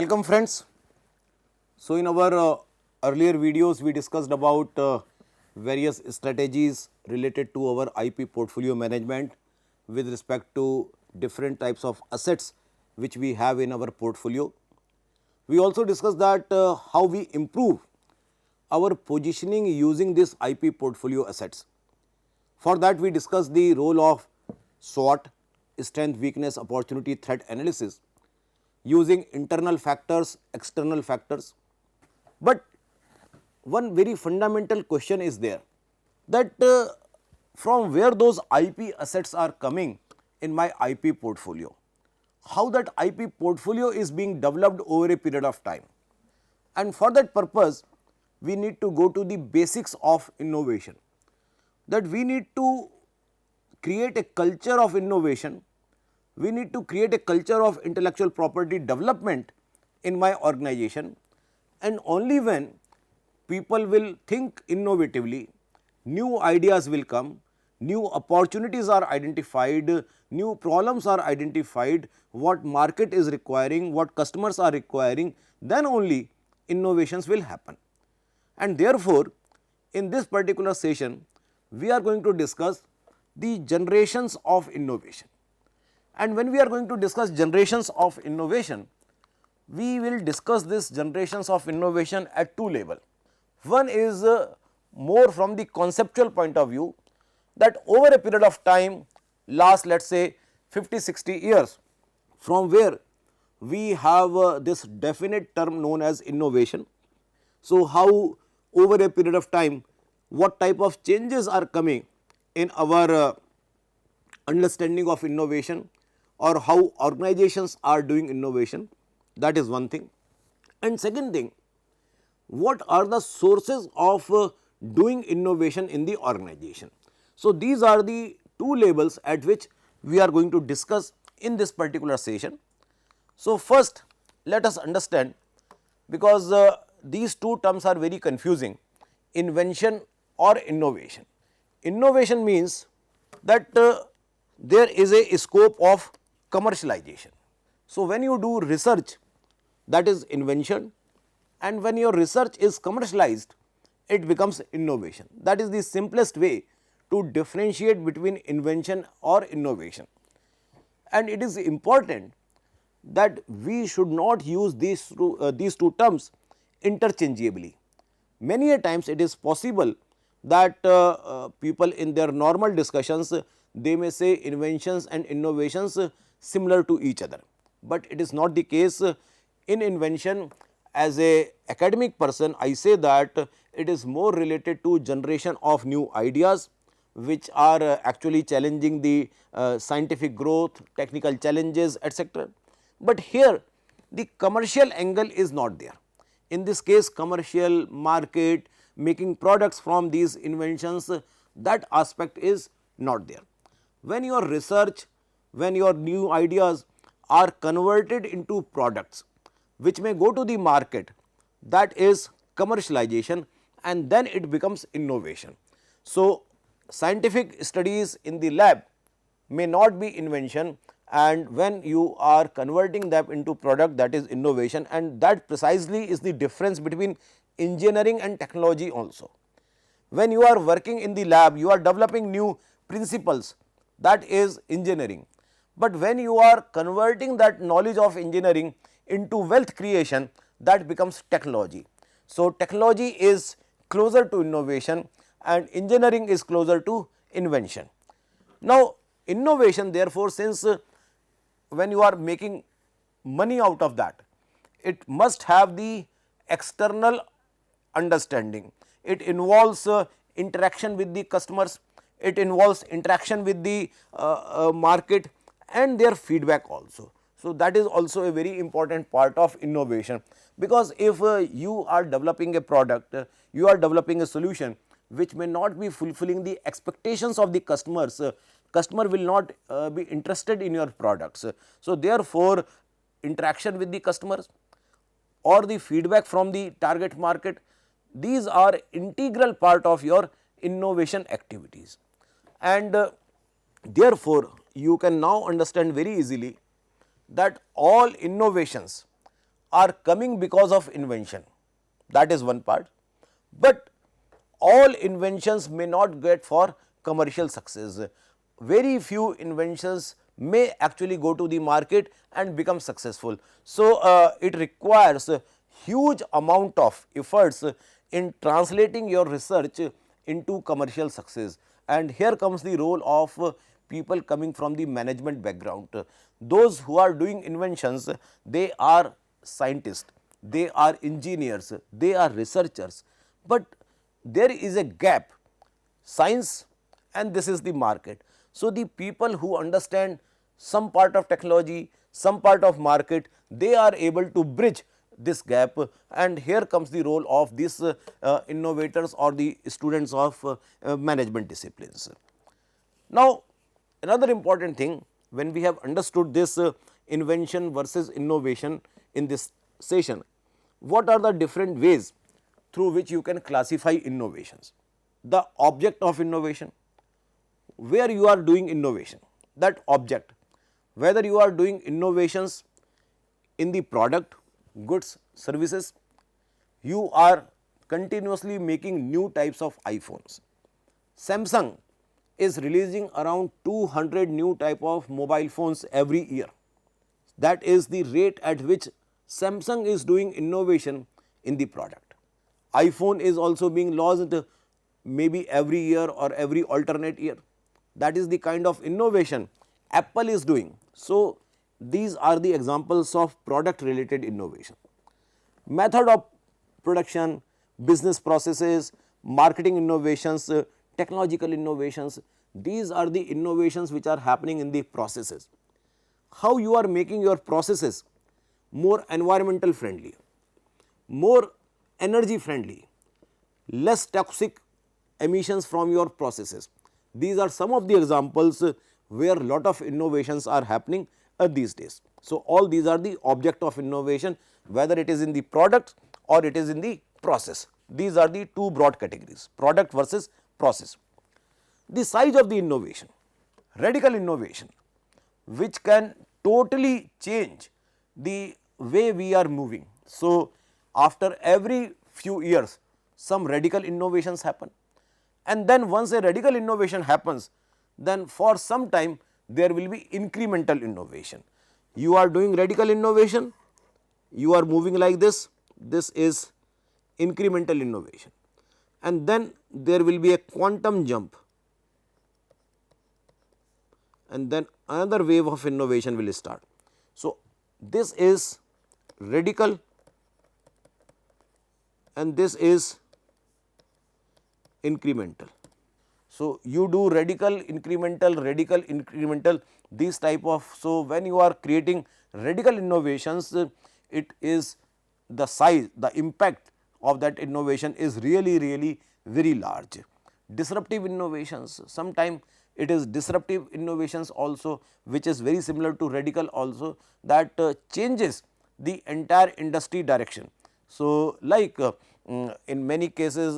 Welcome friends. So, in our earlier videos we discussed about various strategies related to our IP portfolio management with respect to different types of assets which we have in our portfolio. We also discussed that how we improve our positioning using this IP portfolio assets. For that we discussed the role of SWOT, strength, weakness, opportunity, threat analysis, using internal factors, external factors. But one very fundamental question is there that from where those IP assets are coming in my IP portfolio, how that IP portfolio is being developed over a period of time. And for that purpose, we need to go to the basics of innovation, that we need to create a culture of innovation, we need to create a culture of intellectual property development in my organization, and only when people will think innovatively, new ideas will come, new opportunities are identified, new problems are identified, what market is requiring, what customers are requiring, then only innovations will happen. And therefore, in this particular session, we are going to discuss the generations of innovation. And when we are going to discuss generations of innovation, we will discuss this generations of innovation at two levels. One is more from the conceptual point of view, that over a period of time, last let us say 50-60 years, from where we have this definite term known as innovation. So, how over a period of time, what type of changes are coming in our understanding of innovation, or how organizations are doing innovation, that is one thing. And second thing, what are the sources of doing innovation in the organization. So, these are the two levels at which we are going to discuss in this particular session. So, first let us understand, because these two terms are very confusing, invention or innovation. Innovation means that there is a scope of commercialization. So, when you do research, that is invention, and when your research is commercialized, it becomes innovation. That is the simplest way to differentiate between invention or innovation. And it is important that we should not use these two terms interchangeably. Many a times it is possible that people in their normal discussions, they may say inventions and innovations similar to each other, but it is not the case. In invention, as a academic person, I say that it is more related to generation of new ideas which are actually challenging the scientific growth, technical challenges, etc. But here the commercial angle is not there. In this case, commercial, market, making products from these inventions, that aspect is not there. When your research, when your new ideas are converted into products which may go to the market, that is commercialization, and then it becomes innovation. So, scientific studies in the lab may not be invention, and when you are converting them into product, that is innovation, and that precisely is the difference between engineering and technology also. When you are working in the lab, you are developing new principles, that is engineering. But when you are converting that knowledge of engineering into wealth creation, that becomes technology. So, technology is closer to innovation and engineering is closer to invention. Now, innovation therefore, since when you are making money out of that, it must have the external understanding. It involves interaction with the customers, it involves interaction with the market and their feedback also. So, that is also a very important part of innovation, because if you are developing a product, you are developing a solution which may not be fulfilling the expectations of the customers, customer will not be interested in your products. So, therefore, interaction with the customers or the feedback from the target market, these are integral part of your innovation activities. And therefore, you can now understand very easily that all innovations are coming because of invention. That is one part, but all inventions may not get for commercial success. Very few inventions may actually go to the market and become successful. So, it requires a huge amount of efforts in translating your research into commercial success, and here comes the role of people coming from the management background. Those who are doing inventions, they are scientists, they are engineers, they are researchers, but there is a gap, science and this is the market. So, the people who understand some part of technology, some part of market, they are able to bridge this gap, and here comes the role of these innovators or the students of management disciplines. Now, another important thing, when we have understood this invention versus innovation in this session, what are the different ways through which you can classify innovations? The object of innovation, where you are doing innovation, that object, whether you are doing innovations in the product, goods, services, you are continuously making new types of iPhones. Samsung is releasing around 200 new type of mobile phones every year. That is the rate at which Samsung is doing innovation in the product. iPhone is also being launched maybe every year or every alternate year. That is the kind of innovation Apple is doing. So, these are the examples of product related innovation. Method of production, business processes, marketing innovations, technological innovations, these are the innovations which are happening in the processes. How you are making your processes more environmental friendly, more energy friendly, less toxic emissions from your processes. These are some of the examples where lot of innovations are happening these days. So, all these are the object of innovation, whether it is in the product or it is in the process. These are the two broad categories, product versus process. The size of the innovation, radical innovation, which can totally change the way we are moving. So, after every few years some radical innovations happen, and then once a radical innovation happens, then for some time there will be incremental innovation. You are doing radical innovation, you are moving like this is incremental innovation, and then there will be a quantum jump, and then another wave of innovation will start. So, this is radical and this is incremental. So, you do radical, incremental, these type of. So, when you are creating radical innovations, it is the size, the impact of that innovation is really very large. Disruptive innovations, sometime it is disruptive innovations also, which is very similar to radical also, that changes the entire industry direction. So, like in many cases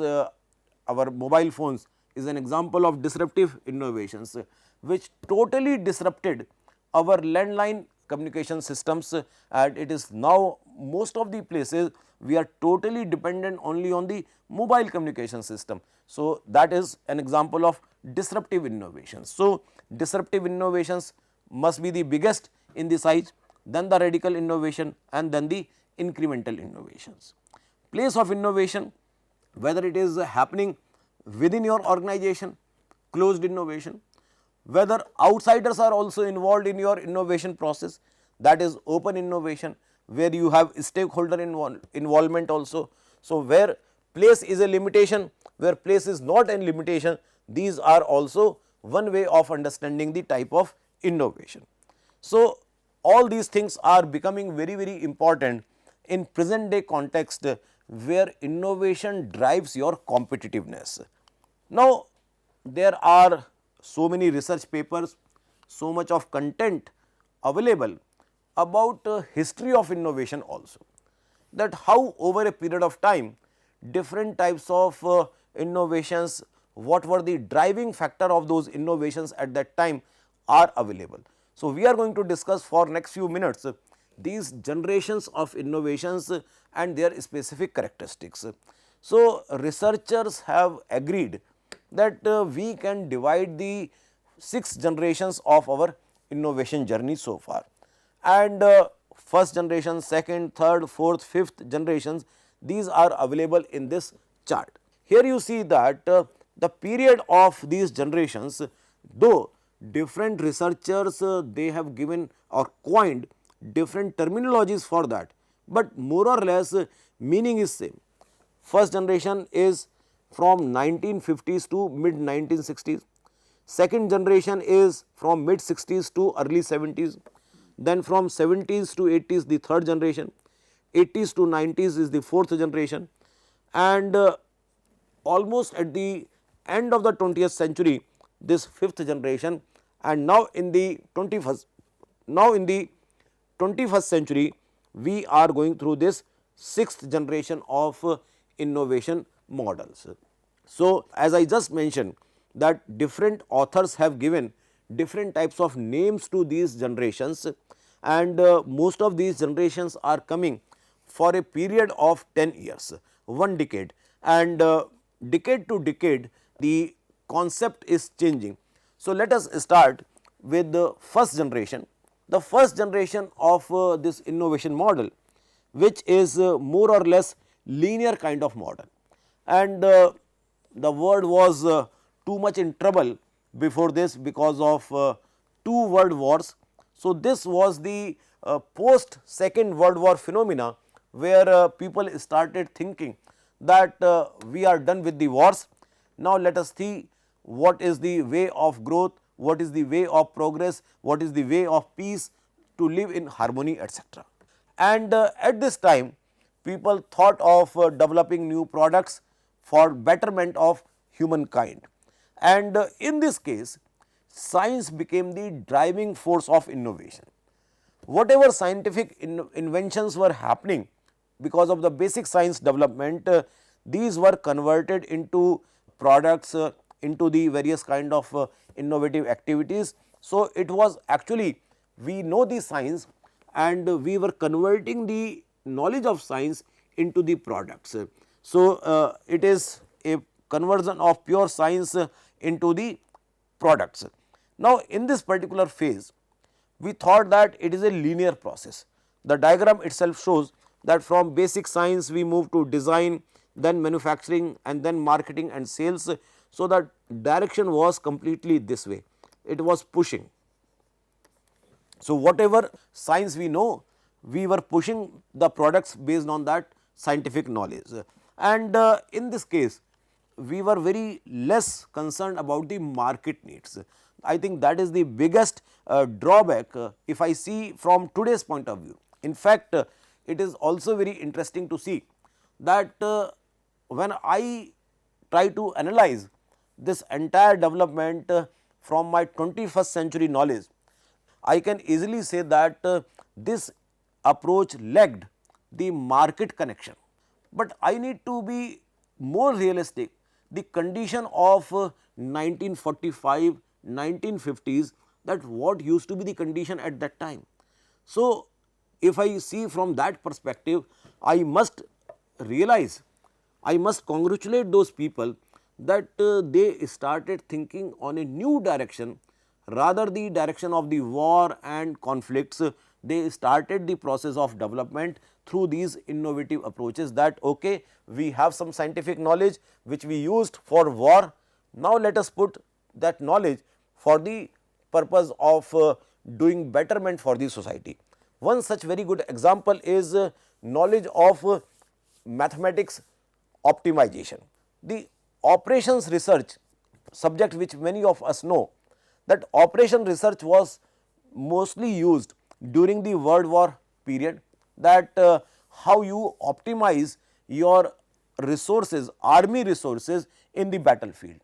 our mobile phones is an example of disruptive innovations, which totally disrupted our landline communication systems, and it is now most of the places we are totally dependent only on the mobile communication system. So, that is an example of disruptive innovations. So, disruptive innovations must be the biggest in the size, then the radical innovation, and then the incremental innovations. Place of innovation, whether it is happening within your organization, closed innovation, whether outsiders are also involved in your innovation process, that is open innovation, where you have stakeholder involvement also. So, where place is a limitation, where place is not a limitation, these are also one way of understanding the type of innovation. So, all these things are becoming very important in present day context, where innovation drives your competitiveness. Now, there are so many research papers, so much of content available about history of innovation also, that how over a period of time different types of innovations, what were the driving factor of those innovations at that time are available. So, we are going to discuss for next few minutes these generations of innovations and their specific characteristics. So, researchers have agreed that we can divide the 6 generations of our innovation journey so far, and first generation, second, third, fourth, fifth generations, these are available in this chart. Here you see that the period of these generations, though different researchers they have given or coined different terminologies for that, but more or less meaning is same. First generation is from 1950s to mid 1960s, second generation is from mid 60s to early 70s, then from 70s to 80s the third generation, 80s to 90s is the fourth generation, and almost at the end of the 20th century this fifth generation, and now in the 21st century we are going through this sixth generation of innovation models. So, as I just mentioned that different authors have given different types of names to these generations, and most of these generations are coming for a period of 10 years, 1 decade, and decade to decade the concept is changing. So, let us start with the first generation. The first generation of this innovation model, which is more or less linear kind of model, and the world was too much in trouble before this because of 2 world wars. So, this was the post second world war phenomena where people started thinking that we are done with the wars. Now, let us see what is the way of growth, what is the way of progress, what is the way of peace to live in harmony, etc. And at this time people thought of developing new products for betterment of humankind, and in this case science became the driving force of innovation. Whatever scientific inventions were happening because of the basic science development, these were converted into products, into the various kind of innovative activities. So, it was actually we know the science and we were converting the knowledge of science into the products. So, it is a conversion of pure science into the products. Now, in this particular phase we thought that it is a linear process. The diagram itself shows that from basic science we move to design, then manufacturing, and then marketing and sales. So, the direction was completely this way, it was pushing. So, whatever science we know, we were pushing the products based on that scientific knowledge, and in this case we were very less concerned about the market needs. I think that is the biggest drawback if I see from today's point of view. In fact, it is also very interesting to see that when I try to analyze this entire development from my 21st century knowledge, I can easily say that this approach lacked the market connection. But I need to be more realistic. The condition of 1945, 1950s, that what used to be the condition at that time. So, if I see from that perspective, I must realize, I must congratulate those people that they started thinking on a new direction, rather the direction of the war and conflicts. They started the process of development through these innovative approaches, that okay, we have some scientific knowledge which we used for war, now let us put that knowledge for the purpose of doing betterment for the society. One such very good example is knowledge of mathematics optimization. The operations research subject which many of us know, that operation research was mostly used during the World War period, that how you optimize your resources, army resources in the battlefield.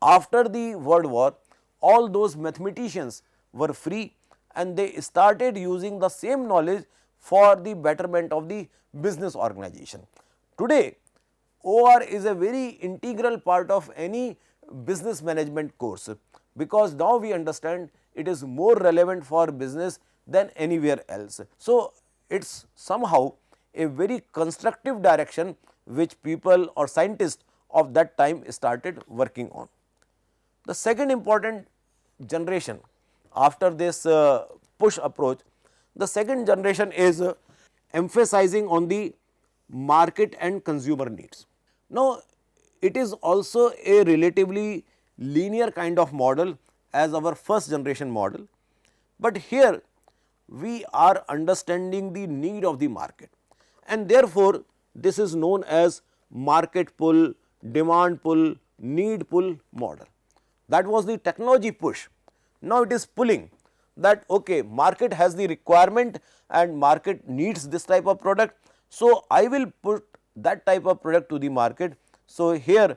After the World War, all those mathematicians were free and they started using the same knowledge for the betterment of the business organization. Today, OR is a very integral part of any business management course, because now we understand it is more relevant for business than anywhere else. So, it's somehow a very constructive direction which people or scientists of that time started working on. The second important generation after this push approach, the second generation is emphasizing on the market and consumer needs. Now, it is also a relatively linear kind of model as our first generation model, but here we are understanding the need of the market, and therefore, this is known as market pull, demand pull, need pull model. That was the technology push. Now it is pulling, that okay, market has the requirement and market needs this type of product. So, I will put that type of product to the market. So, here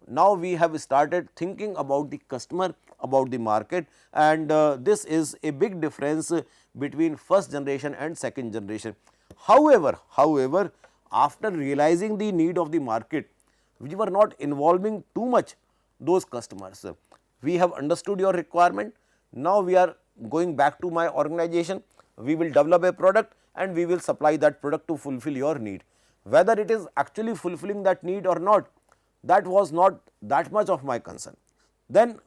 now we have started thinking about the customer, about the market, and this is a big difference between first generation and second generation. However, after realizing the need of the market, we were not involving too much those customers. We have understood your requirement. Now we are going back to my organization, we will develop a product and we will supply that product to fulfill your need. Whether it is actually fulfilling that need or not, that was not that much of my concern. Then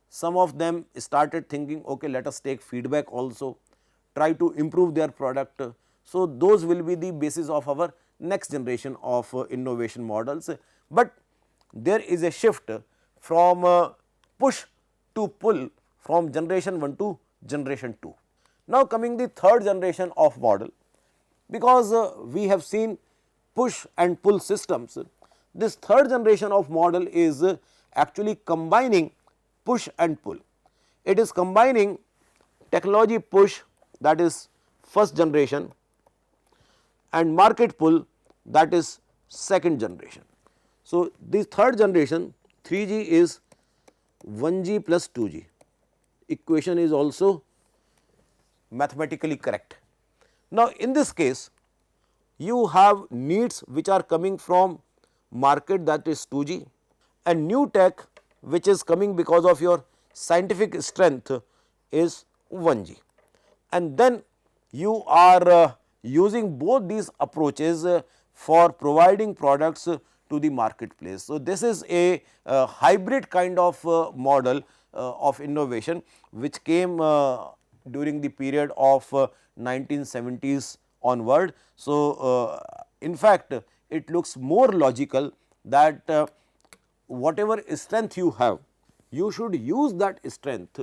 some of them started thinking, okay, let us take feedback also, try to improve their product. So, those will be the basis of our next generation of innovation models, but there is a shift from push to pull from generation 1 to generation 2. Now, coming the third generation of model, because we have seen push and pull systems, this third generation of model is actually combining push and pull. It is combining technology push, that is first generation, and market pull, that is second generation. So, the third generation 3G is 1G plus 2G, equation is also mathematically correct. Now, in this case you have needs which are coming from market, that is 2G, and new tech which is coming because of your scientific strength is 1G, and then you are using both these approaches for providing products to the marketplace. So, this is a hybrid kind of model of innovation which came during the period of 1970s onward. So, in fact, it looks more logical that whatever strength you have, you should use that strength.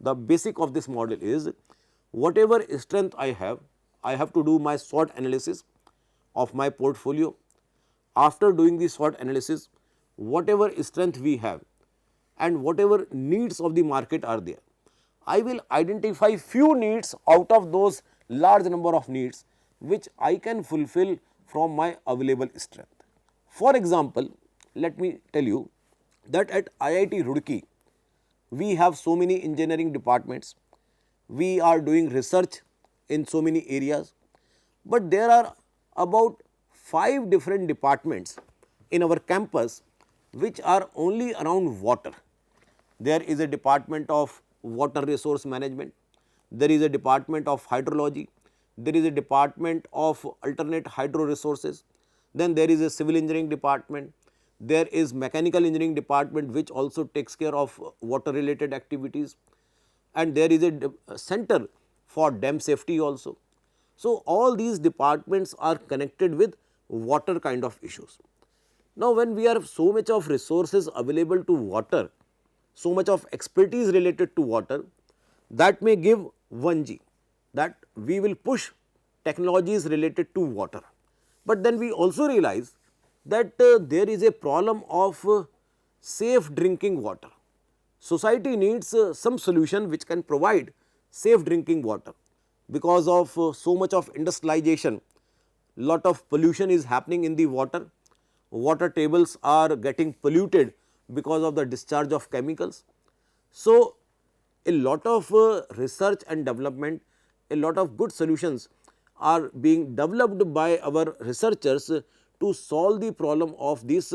The basic of this model is, whatever strength I have to do my SWOT analysis of my portfolio. After doing the SWOT analysis, whatever strength we have and whatever needs of the market are there, I will identify few needs out of those large number of needs which I can fulfill from my available strength. For example, let me tell you that at IIT Roorkee, we have so many engineering departments, we are doing research in so many areas, but there are about 5 different departments in our campus which are only around water. There is a department of water resource management, there is a department of hydrology, there is a department of alternate hydro resources, then there is a civil engineering department, there is mechanical engineering department which also takes care of water related activities, and there is a center for dam safety also. So, all these departments are connected with water kind of issues. Now, when we have so much of resources available to water, so much of expertise related to water, that may give 1G, that we will push technologies related to water. But then we also realize that there is a problem of safe drinking water. Society needs some solution which can provide safe drinking water. Because of so much of industrialization, lot of pollution is happening in the water, water tables are getting polluted because of the discharge of chemicals. So, a lot of research and development, a lot of good solutions are being developed by our researchers to solve the problem of this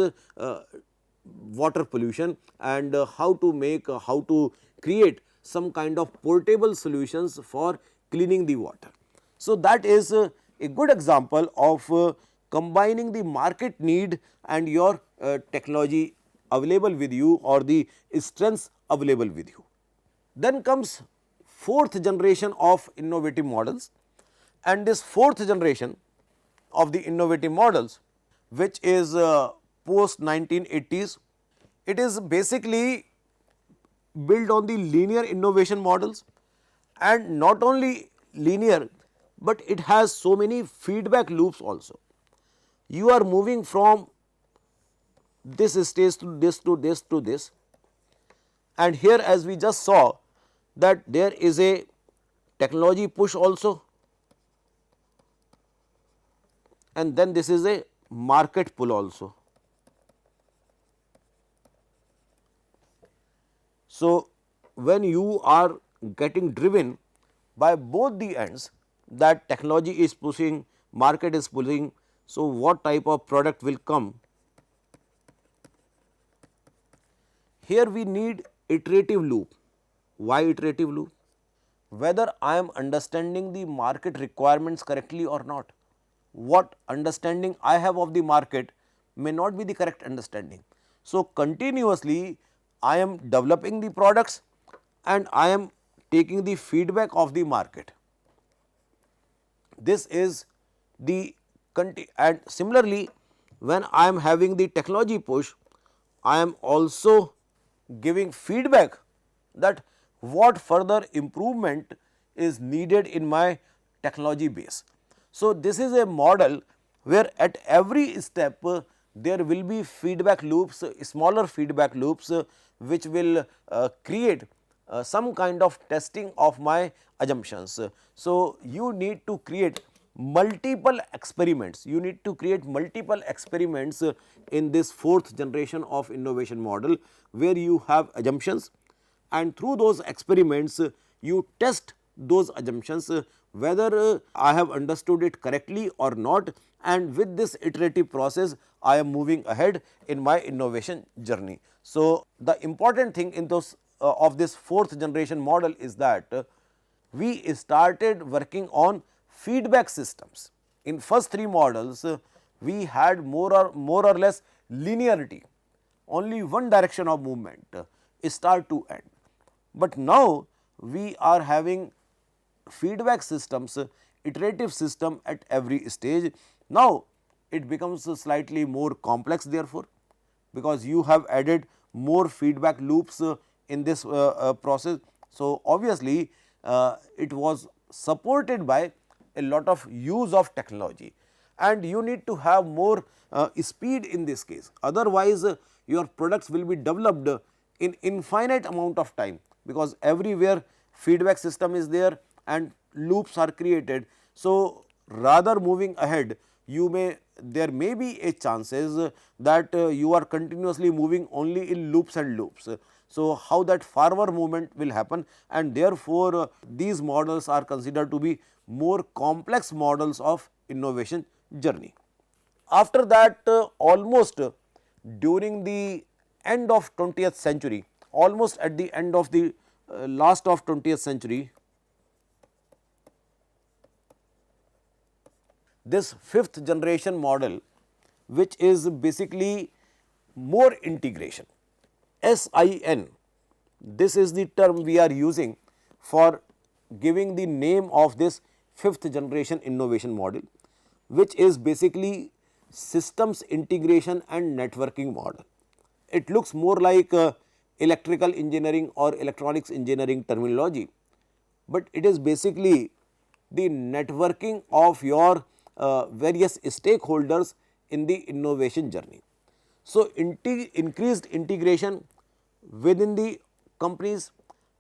water pollution, and how to create some kind of portable solutions for cleaning the water. So, that is a a good example of combining the market need and your technology available with you or the strengths available with you. Then comes fourth generation of innovative models, and this fourth generation of the innovative models, which is post 1980s, it is basically built on the linear innovation models, and not only linear, but it has so many feedback loops also. You are moving from this stage to this to this to this, and here as we just saw that there is a technology push also, and then this is a market pull also. So, when you are getting driven by both the ends, that technology is pushing, market is pulling, so what type of product will come? Here we need iterative loop. Why iterative loop? Whether I am understanding the market requirements correctly or not. What understanding I have of the market may not be the correct understanding. So, continuously I am developing the products and I am taking the feedback of the market. This is the and similarly when I am having the technology push, I am also giving feedback that what further improvement is needed in my technology base. So, this is a model where at every step there will be feedback loops, smaller feedback loops which will create some kind of testing of my assumptions. So, you need to create multiple experiments, you need to create multiple experiments in this fourth generation of innovation model, where you have assumptions, and through those experiments you test those assumptions whether I have understood it correctly or not, and with this iterative process I am moving ahead in my innovation journey. So, the important thing in those of this fourth generation model is that we started working on feedback systems. In first three models we had more or less linearity, only one direction of movement, start to end. But now we are having feedback systems, iterative system at every stage. Now it becomes slightly more complex therefore, because you have added more feedback loops in this process. So, obviously it was supported by a lot of use of technology, and you need to have more speed in this case. Otherwise your products will be developed in infinite amount of time, because everywhere feedback system is there and loops are created. So, rather moving ahead, there may be a chances that you are continuously moving only in loops and loops. So, how that forward movement will happen, and therefore these models are considered to be more complex models of innovation journey. After that almost during the end of 20th century, almost at the end of the last of 20th century, this fifth generation model, which is basically more integration, SIN, this is the term we are using for giving the name of this fifth generation innovation model, which is basically systems integration and networking model. It looks more like electrical engineering or electronics engineering terminology, but it is basically the networking of your various stakeholders in the innovation journey. So, increased integration within the companies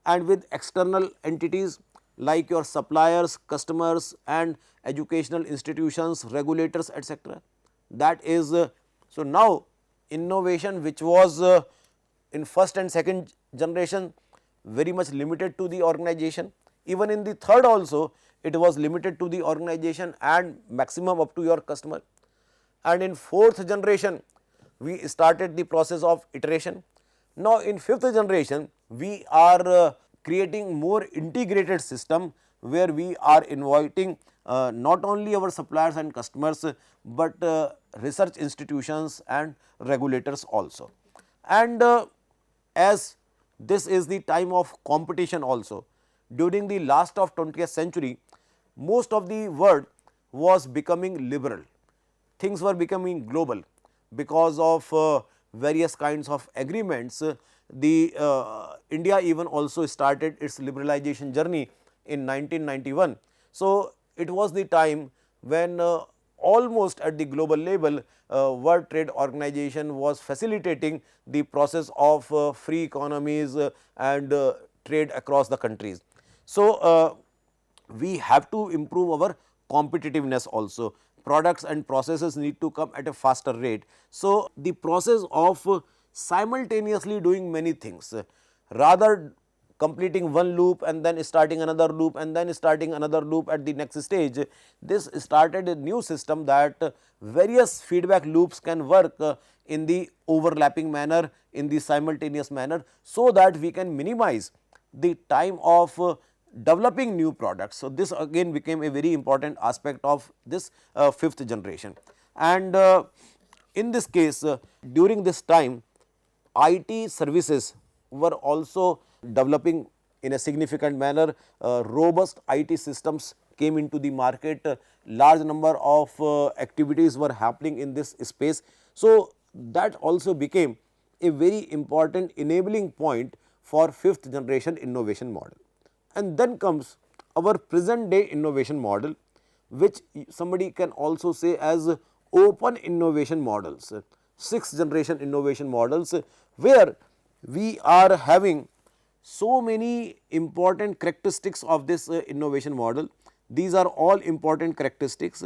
and with external entities like your suppliers, customers and educational institutions, regulators, etc. That is so now innovation, which was in first and second generation very much limited to the organization, even in the third also it was limited to the organization and maximum up to your customer, and in fourth generation we started the process of iteration. Now, in fifth generation we are creating more integrated system, where we are inviting not only our suppliers and customers, but research institutions and regulators also. And as this is the time of competition also, during the last of 20th century, most of the world was becoming liberal. Things were becoming global because of various kinds of agreements. The India even also started its liberalization journey in 1991. So, it was the time when almost at the global level, World Trade Organization was facilitating the process of free economies and trade across the countries. So, we have to improve our competitiveness also. Products and processes need to come at a faster rate. So, the process of simultaneously doing many things, rather completing one loop and then starting another loop and then starting another loop at the next stage, this started a new system that various feedback loops can work in the overlapping manner, in the simultaneous manner, so that we can minimize the time of developing new products. So, this again became a very important aspect of this fifth generation. And in this case, during this time, IT services were also developing in a significant manner. Robust IT systems came into the market, large number of activities were happening in this space. So, that also became a very important enabling point for fifth generation innovation model. And then comes our present day innovation model, which somebody can also say as open innovation models, sixth generation innovation models, where we are having so many important characteristics of this innovation model. These are all important characteristics,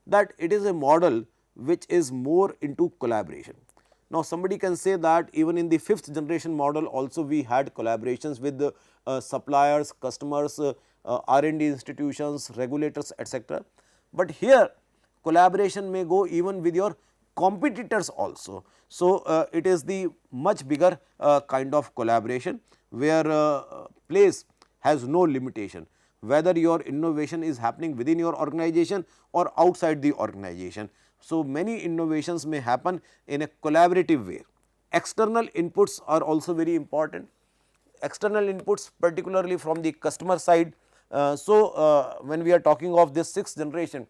that it is a model which is more into collaboration. Now, somebody can say that even in the fifth generation model also we had collaborations with the suppliers, customers, R&D institutions, regulators, etc. But here collaboration may go even with your competitors also. So, it is the much bigger kind of collaboration, where place has no limitation, whether your innovation is happening within your organization or outside the organization. So, many innovations may happen in a collaborative way. External inputs are also very important. External inputs, particularly from the customer side. When we are talking of this sixth generation,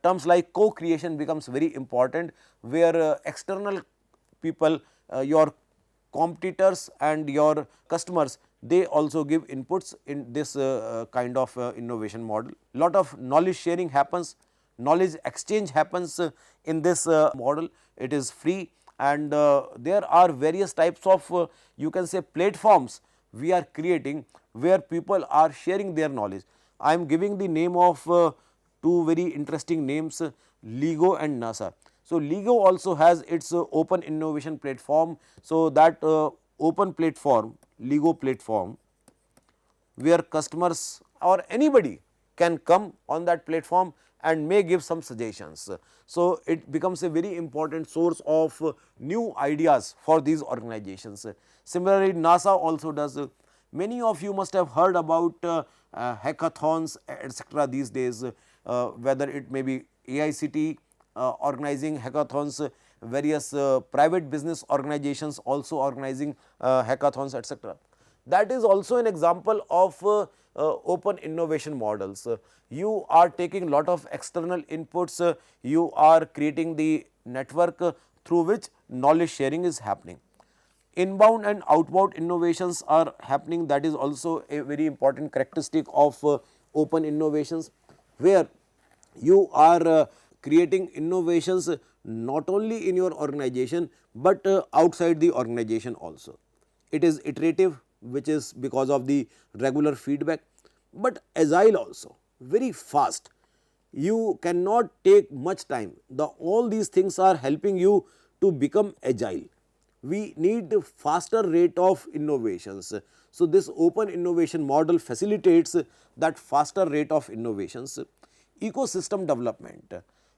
terms like co-creation becomes very important, where external people, your competitors and your customers, they also give inputs in this kind of innovation model. Lot of knowledge sharing happens, knowledge exchange happens in this model. It is free, and there are various types of you can say platforms we are creating, where people are sharing their knowledge. I am giving the name of two very interesting names, LEGO and NASA. So, LEGO also has its open innovation platform. So, that open platform, LEGO platform, where customers or anybody can come on that platform and may give some suggestions. So, it becomes a very important source of new ideas for these organizations. Similarly, NASA also does. Many of you must have heard about hackathons, etc. these days, whether it may be AICT organizing hackathons, various private business organizations also organizing hackathons, etc. That is also an example of open innovation models. You are taking lot of external inputs, you are creating the network through which knowledge sharing is happening. Inbound and outbound innovations are happening, that is also a very important characteristic of open innovations, where you are creating innovations not only in your organization, but outside the organization also. It is iterative, which is because of the regular feedback, but agile also, very fast. You cannot take much time. All these things are helping you to become agile. We need faster rate of innovations. So, this open innovation model facilitates that faster rate of innovations. Ecosystem development,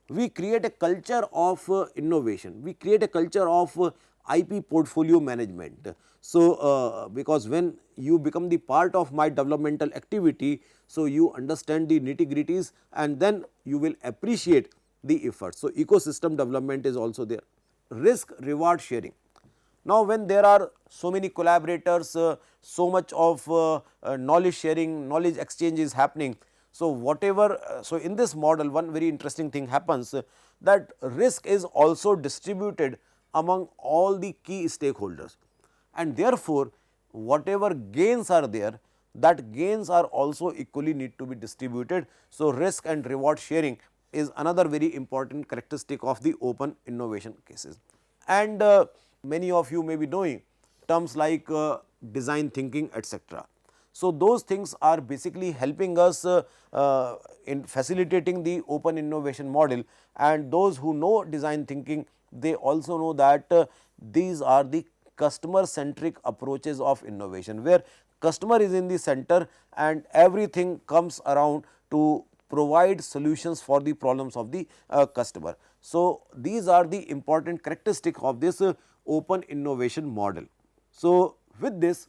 we create a culture of innovation, we create a culture of IP portfolio management. So, because when you become the part of my developmental activity, so you understand the nitty gritties and then you will appreciate the effort. So, ecosystem development is also there. Risk reward sharing. Now, when there are so many collaborators, so much of knowledge sharing, knowledge exchange is happening. So, whatever, so in this model one very interesting thing happens, that risk is also distributed among all the key stakeholders, and therefore, whatever gains are there, that gains are also equally need to be distributed. So, risk and reward sharing is another very important characteristic of the open innovation cases. And many of you may be knowing terms like design thinking, etc. So, those things are basically helping us in facilitating the open innovation model, and those who know design thinking, they also know that these are the customer centric approaches of innovation, where customer is in the center and everything comes around to provide solutions for the problems of the customer. So, these are the important characteristic of this open innovation model. So, with this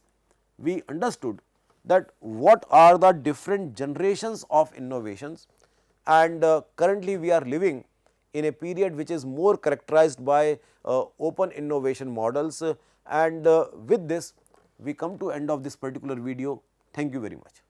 we understood that what are the different generations of innovations, and currently we are living in a period which is more characterized by open innovation models, and with this we come to end of this particular video. Thank you very much.